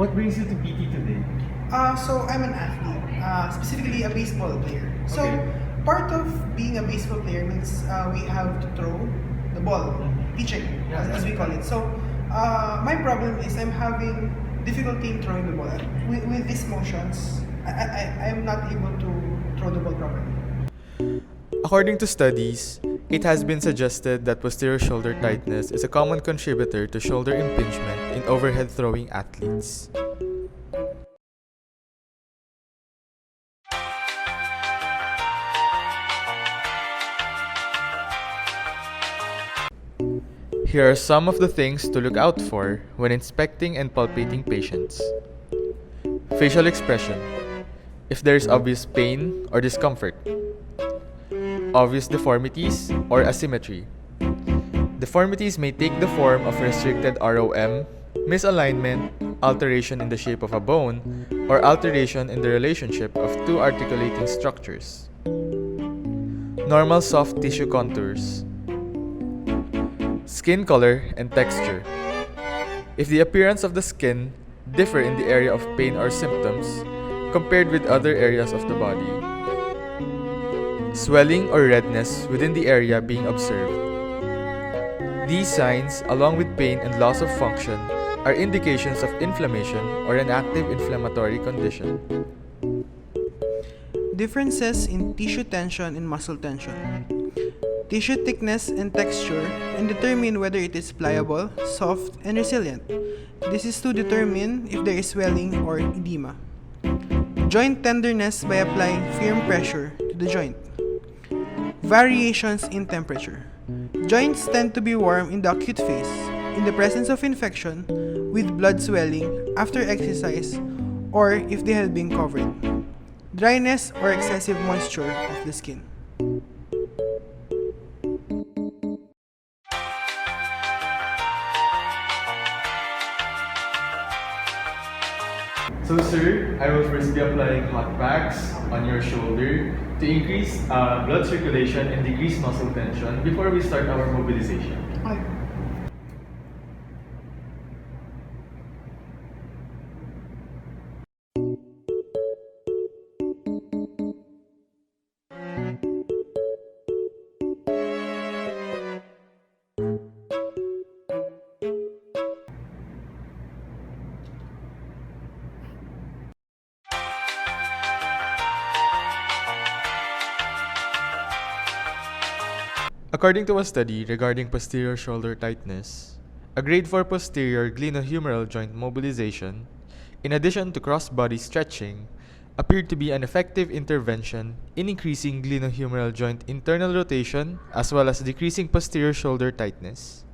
What brings you to PT today? So I'm an athlete, specifically a baseball player. So Okay. part of being a baseball player means we have to throw the ball, pitching, as we call it. So my problem is I'm having difficulty in throwing the ball. With these motions, I'm not able to throw the ball properly. According to studies, it has been suggested that posterior shoulder tightness is a common contributor to shoulder impingement in overhead throwing athletes. Here are some of the things to look out for when inspecting and palpating patients. Facial expression. If there is obvious pain or discomfort. Obvious deformities or asymmetry. Deformities may take the form of restricted ROM, misalignment, alteration in the shape of a bone, or alteration in the relationship of two articulating structures. Normal soft tissue contours. Skin color and texture. If the appearance of the skin differ in the area of pain or symptoms compared with other areas of the body. Swelling or redness within the area being observed. These signs, along with pain and loss of function, are indications of inflammation or an active inflammatory condition. Differences in tissue tension and muscle tension. Tissue thickness and texture, and determine whether it is pliable, soft, and resilient. This is to determine if there is swelling or edema. Joint tenderness by applying firm pressure to the joint. Variations in temperature. Joints tend to be warm in the acute phase, in the presence of infection, with blood swelling after exercise, or if they have been covered. Dryness or excessive moisture of the skin. So sir, I will first be applying hot packs on your shoulder to increase blood circulation and decrease muscle tension before we start our mobilization. According to a study regarding posterior shoulder tightness, a grade 4 posterior glenohumeral joint mobilization, in addition to cross-body stretching, appeared to be an effective intervention in increasing glenohumeral joint internal rotation as well as decreasing posterior shoulder tightness.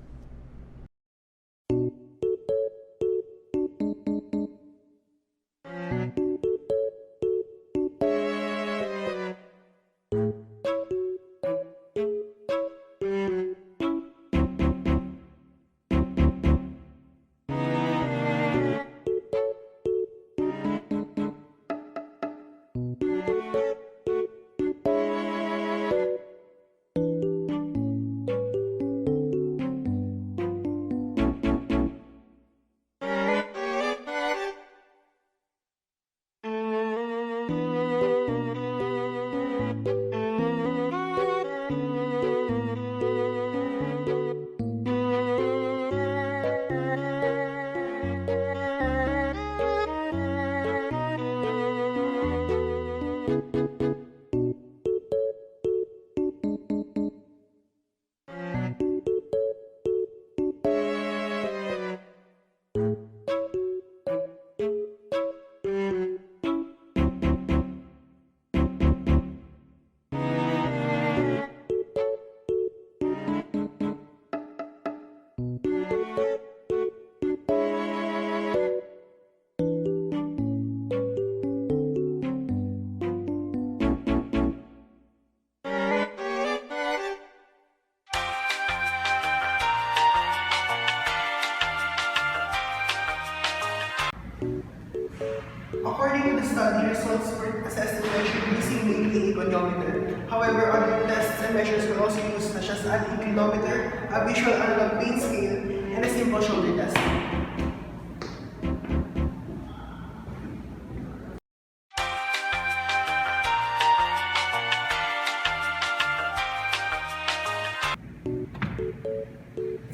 According to the study, results were assessed and measured using mainly a goniometer. However, other tests and measures were also used, such as an inclinometer, a visual analog pain scale, and a simple shoulder test.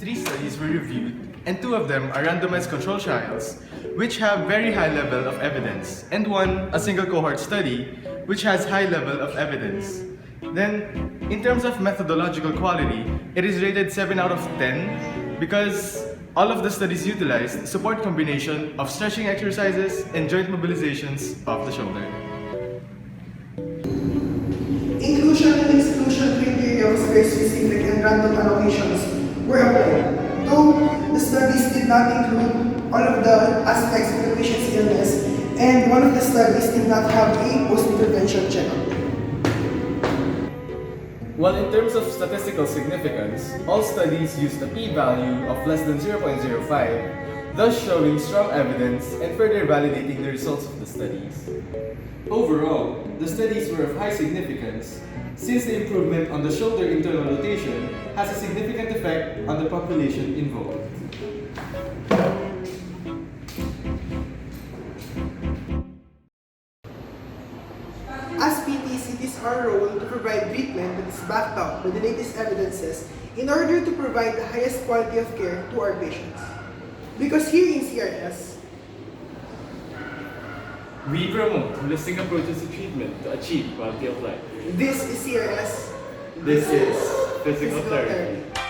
3 studies were reviewed, and 2 of them are randomized control trials, which have very high level of evidence, and 1 a single cohort study, which has high level of evidence. Then, in terms of methodological quality, it is rated 7 out of 10 because all of the studies utilized support combination of stretching exercises and joint mobilizations of the shoulder. Inclusion and exclusion criteria was very specific and random allocations were applied. Though the studies did not include all of the aspects of the patient's illness, and one of the studies did not have a post-intervention checkup. While in terms of statistical significance, all studies used a p-value of less than 0.05, thus showing strong evidence and further validating the results of the studies. Overall, the studies were of high significance since the improvement on the shoulder internal rotation has a significant effect on the population involved. As PTs, it is our role to provide treatment that is backed up by the latest evidences in order to provide the highest quality of care to our patients. Because here in CRS, we promote holistic approaches to treatment to achieve quality of life. this is CRS. This is physical therapy. Therapy.